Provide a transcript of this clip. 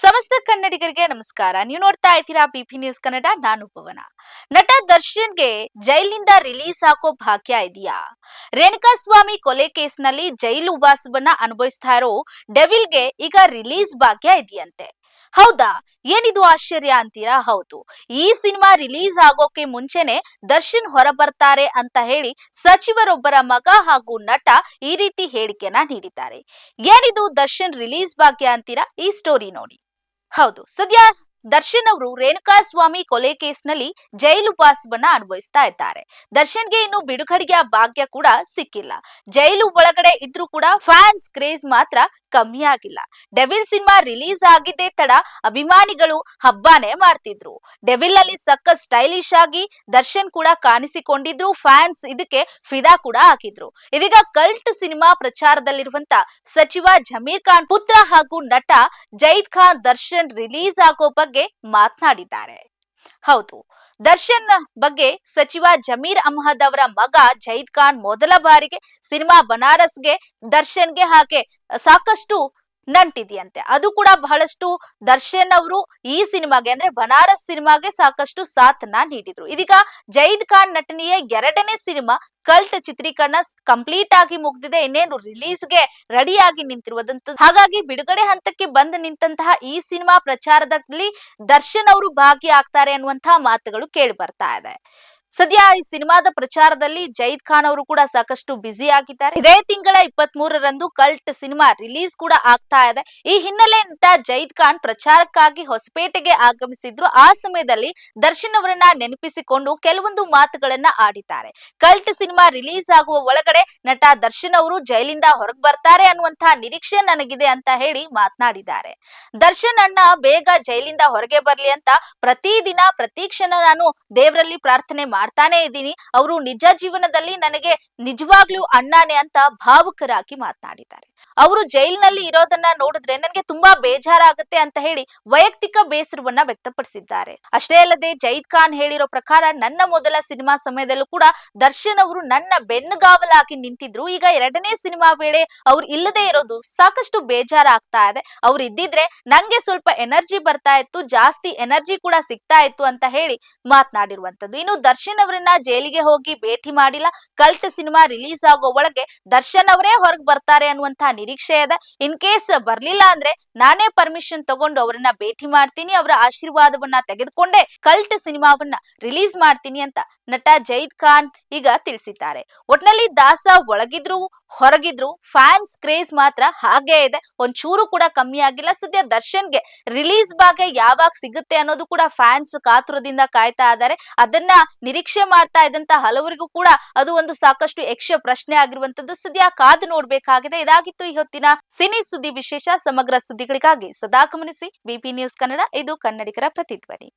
ಸಮಸ್ತ ಕನ್ನಡಿಗರಿಗೆ ನಮಸ್ಕಾರ. ನೀವು ನೋಡ್ತಾ ಇದ್ದೀರಾ ಬಿಪಿ ನ್ಯೂಸ್ ಕನ್ನಡ. ನಾನು ಭುವನ. ನಟ ದರ್ಶನ್ಗೆ ಜೈಲಿಂದ ರಿಲೀಸ್ ಆಗೋ ಭಾಗ್ಯ ಇದೆಯಾ? ರೇಣುಕಾಸ್ವಾಮಿ ಕೊಲೆ ಕೇಸ್ನಲ್ಲಿ ಜೈಲು ವಾಸವನ್ನ ಅನುಭವಿಸ್ತಾ ಇರೋ ಡೆವಿಲ್ಗೆ ಈಗ ರಿಲೀಸ್ ಭಾಗ್ಯ ಇದೆಯಂತೆ. ಹೌದಾ? ಏನಿದು ಆಶ್ಚರ್ಯ ಅಂತೀರಾ? ಹೌದು. ಈ ಸಿನಿಮಾ ರಿಲೀಸ್ ಆಗೋಕೆ ಮುಂಚೆನೆ ದರ್ಶನ್ ಹೊರ ಬರ್ತಾರೆ ಅಂತ ಹೇಳಿ ಸಚಿವರೊಬ್ಬರ ಮಗ ಹಾಗೂ ನಟ ಈ ರೀತಿ ಹೇಳಿಕೆಯನ್ನ ನೀಡಿದ್ದಾರೆ. ಏನಿದು ದರ್ಶನ್ ರಿಲೀಸ್ ಭಾಗ್ಯ ಅಂತೀರಾ? ಈ ಸ್ಟೋರಿ ನೋಡಿ. ಹೌದು, ಸದ್ಯ ದರ್ಶನ್ ಅವರು ರೇಣುಕಾಸ್ವಾಮಿ ಕೊಲೆ ಕೇಸ್ನಲ್ಲಿ ಜೈಲು ವಾಸವನ್ನ ಅನುಭವಿಸ್ತಾ ಇದ್ದಾರೆ. ದರ್ಶನ್ಗೆ ಇನ್ನು ಬಿಡುಗಡೆಯ ಭಾಗ್ಯ ಕೂಡ ಸಿಕ್ಕಿಲ್ಲ. ಜೈಲು ಒಳಗಡೆ ಇದ್ರೂ ಕೂಡ ಫ್ಯಾನ್ಸ್ ಕ್ರೇಜ್ ಮಾತ್ರ ಕಮ್ಮಿ ಆಗಿಲ್ಲ. ಡೆವಿಲ್ ಸಿನಿಮಾ ರಿಲೀಸ್ ಆಗಿದ್ದೇ ತಡ ಅಭಿಮಾನಿಗಳು ಹಬ್ಬಾನೇ ಮಾಡ್ತಿದ್ರು. ಡೆವಿಲ್ ಅಲ್ಲಿ ಸಖತ್ ಸ್ಟೈಲಿಶ್ ಆಗಿ ದರ್ಶನ್ ಕೂಡ ಕಾಣಿಸಿಕೊಂಡಿದ್ರು. ಫ್ಯಾನ್ಸ್ ಇದಕ್ಕೆ ಫಿದಾ ಕೂಡ ಹಾಕಿದ್ರು. ಇದೀಗ ಕಲ್ಟ್ ಸಿನಿಮಾ ಪ್ರಚಾರದಲ್ಲಿರುವಂತ ಸಚಿವ ಜಮೀರ್ ಖಾನ್ ಪುತ್ರ ಹಾಗೂ ನಟ ಜೈದ್ ಖಾನ್ ದರ್ಶನ್ ರಿಲೀಸ್ ಆಗೋ ಬಗ್ಗೆ ಮಾತನಾಡಿದ್ದಾರೆ. ಹೌದು, ದರ್ಶನ್ ಬಗ್ಗೆ ಸಚಿವ ಜಮೀರ್ ಅಹ್ಮದ್ ಅವರ ಮಗ ಜೈದ್ ಖಾನ್ ಮೊದಲ ಬಾರಿಗೆ ಸಿನಿಮಾ ಬನಾರಸ್ಗೆ ದರ್ಶನ್ಗೆ ಹಾಗೆ ಸಾಕಷ್ಟು ನಂಟಿದೆಯಂತೆ. ಅದು ಕೂಡ ಬಹಳಷ್ಟು ದರ್ಶನ್ ಅವರು ಈ ಸಿನಿಮಾಗೆ ಅಂದ್ರೆ ಬನಾರಸ್ ಸಿನಿಮಾಗೆ ಸಾಕಷ್ಟು ಸಾಥನ್ನ ನೀಡಿದ್ರು. ಇದೀಗ ಜೈದ್ ಖಾನ್ ನಟನೆಯ ಎರಡನೇ ಸಿನಿಮಾ ಕಲ್ಟ್ ಚಿತ್ರೀಕರಣ ಕಂಪ್ಲೀಟ್ ಆಗಿ ಮುಗ್ದಿದೆ. ಇನ್ನೇನು ರಿಲೀಸ್ಗೆ ರೆಡಿ ಆಗಿ ನಿಂತಿರುವುದಂತ. ಹಾಗಾಗಿ ಬಿಡುಗಡೆ ಹಂತಕ್ಕೆ ಬಂದು ನಿಂತಹ ಈ ಸಿನಿಮಾ ಪ್ರಚಾರದಲ್ಲಿ ದರ್ಶನ್ ಅವರು ಭಾಗಿಯಾಗ್ತಾರೆ ಅನ್ನುವಂತಹ ಮಾತುಗಳು ಕೇಳಿ ಬರ್ತಾ ಇದೆ. ಸದ್ಯ ಈ ಸಿನಿಮಾದ ಪ್ರಚಾರದಲ್ಲಿ ಜೈದ್ ಖಾನ್ ಅವರು ಕೂಡ ಸಾಕಷ್ಟು ಬ್ಯುಸಿ ಆಗಿದ್ದಾರೆ. ಇದೇ ತಿಂಗಳ 23ರಂದು ಕಲ್ಟ್ ಸಿನಿಮಾ ರಿಲೀಸ್ ಕೂಡ ಆಗ್ತಾ ಇದೆ. ಈ ಹಿನ್ನೆಲೆ ನಟ ಜೈದ್ ಖಾನ್ ಪ್ರಚಾರಕ್ಕಾಗಿ ಹೊಸಪೇಟೆಗೆ ಆಗಮಿಸಿದ್ರು. ಆ ಸಮಯದಲ್ಲಿ ದರ್ಶನ್ ಅವರನ್ನ ನೆನಪಿಸಿಕೊಂಡು ಕೆಲವೊಂದು ಮಾತುಗಳನ್ನ ಆಡಿದ್ದಾರೆ. ಕಲ್ಟ್ ಸಿನಿಮಾ ರಿಲೀಸ್ ಆಗುವ ಒಳಗಡೆ ನಟ ದರ್ಶನ್ ಅವರು ಜೈಲಿಂದ ಹೊರಗೆ ಬರ್ತಾರೆ ಅನ್ನುವಂತಹ ನಿರೀಕ್ಷೆ ನನಗಿದೆ ಅಂತ ಹೇಳಿ ಮಾತನಾಡಿದ್ದಾರೆ. ದರ್ಶನ್ ಅಣ್ಣ ಬೇಗ ಜೈಲಿಂದ ಹೊರಗೆ ಬರ್ಲಿ ಅಂತ ಪ್ರತಿದಿನ ಪ್ರತಿ ಕ್ಷಣ ನಾನು ದೇವರಲ್ಲಿ ಪ್ರಾರ್ಥನೆ ಮಾಡ್ತಾನೆ ಇದ್ದೀನಿ. ಅವರು ನಿಜ ಜೀವನದಲ್ಲಿ ನನಗೆ ನಿಜವಾಗ್ಲೂ ಅಣ್ಣನೇ ಅಂತ ಭಾವುಕರಾಗಿ ಮಾತನಾಡಿದ್ದಾರೆ. ಅವರು ಜೈಲಿನಲ್ಲಿ ಇರೋದನ್ನ ನೋಡಿದ್ರೆ ನನಗೆ ತುಂಬಾ ಬೇಜಾರಾಗುತ್ತೆ ಅಂತ ಹೇಳಿ ವೈಯಕ್ತಿಕ ಬೇಸರವನ್ನ ವ್ಯಕ್ತಪಡಿಸಿದ್ದಾರೆ. ಅಷ್ಟೇ ಅಲ್ಲದೆ ಜೈದ್ ಖಾನ್ ಹೇಳಿರೋ ಪ್ರಕಾರ ನನ್ನ ಮೊದಲ ಸಿನಿಮಾ ಸಮಯದಲ್ಲೂ ಕೂಡ ದರ್ಶನ್ ಅವರು ನನ್ನ ಬೆನ್ನುಗಾವಲಾಗಿ ನಿಂತಿದ್ರು. ಈಗ ಎರಡನೇ ಸಿನಿಮಾ ವೇಳೆ ಅವ್ರು ಇಲ್ಲದೆ ಇರೋದು ಸಾಕಷ್ಟು ಬೇಜಾರಾಗ್ತಾ ಇದೆ. ಅವ್ರು ಇದ್ದಿದ್ರೆ ನಂಗೆ ಸ್ವಲ್ಪ ಎನರ್ಜಿ ಬರ್ತಾ ಇತ್ತು, ಜಾಸ್ತಿ ಎನರ್ಜಿ ಕೂಡ ಸಿಗ್ತಾ ಇತ್ತು ಅಂತ ಹೇಳಿ ಮಾತನಾಡಿರುವಂತದ್ದು. ಇನ್ನು ದರ್ಶನ್ ಅವರನ್ನ ಜೈಲಿಗೆ ಹೋಗಿ ಭೇಟಿ ಮಾಡಿಲ್ಲ. ಕಲ್ಟ್ ಸಿನಿಮಾ ರಿಲೀಸ್ ಆಗೋ ಒಳಗೆ ದರ್ಶನ್ ಅವರೇ ಹೊರಗೆ ಬರ್ತಾರೆ ಅನ್ನುವಂತಹ ನಿರೀಕ್ಷೆ ಇದೆ. ಇನ್ ಕೇಸ್ ಬರ್ಲಿಲ್ಲ ಅಂದ್ರೆ ನಾನೇ ಪರ್ಮಿಷನ್ ತಗೊಂಡು ಅವರನ್ನ ಭೇಟಿ ಮಾಡ್ತೀನಿ, ಅವರ ಆಶೀರ್ವಾದವನ್ನ ತೆಗೆದುಕೊಂಡೇ ಕಲ್ಟ್ ಸಿನಿಮಾವನ್ನ ರಿಲೀಸ್ ಮಾಡ್ತೀನಿ ಅಂತ ನಟ ಜೈದ್ ಖಾನ್ ಈಗ ತಿಳಿಸಿದ್ದಾರೆ. ಒಟ್ನಲ್ಲಿ ದಾಸ ಒಳಗಿದ್ರು ಹೊರಗಿದ್ರು ಫ್ಯಾನ್ಸ್ ಕ್ರೇಜ್ ಮಾತ್ರ ಹಾಗೆ ಇದೆ, ಒಂಚೂರು ಕೂಡ ಕಮ್ಮಿ ಆಗಿಲ್ಲ. ಸದ್ಯ ದರ್ಶನ್ಗೆ ರಿಲೀಸ್ ಭಾಗ್ಯ ಯಾವಾಗ ಸಿಗುತ್ತೆ ಅನ್ನೋದು ಕೂಡ ಫ್ಯಾನ್ಸ್ ಕಾತುರದಿಂದ ಕಾಯ್ತಾ ಇದ್ದಾರೆ. ಅದನ್ನ ನಿರೀಕ್ಷೆ ಮಾಡ್ತಾ ಇದ್ದಂತ ಹಲವರಿಗೂ ಕೂಡ ಅದು ಒಂದು ಸಾಕಷ್ಟು ಯಕ್ಷ ಪ್ರಶ್ನೆ ಆಗಿರುವಂತದ್ದು. ಸದ್ಯ ಕಾದು ನೋಡ್ಬೇಕಾಗಿದೆ. ಇದಾಗಿತ್ತು ಈ ಹೊತ್ತಿನ ಸಿನಿ ಸುದ್ದಿ ವಿಶೇಷ. ಸಮಗ್ರ ಸುದ್ದಿಗಳಿಗಾಗಿ ಸದಾ ಗಮನಿಸಿ ಬಿಪಿ ನ್ಯೂಸ್ ಕನ್ನಡ. ಇದು ಕನ್ನಡಿಗರ ಪ್ರತಿಧ್ವನಿ.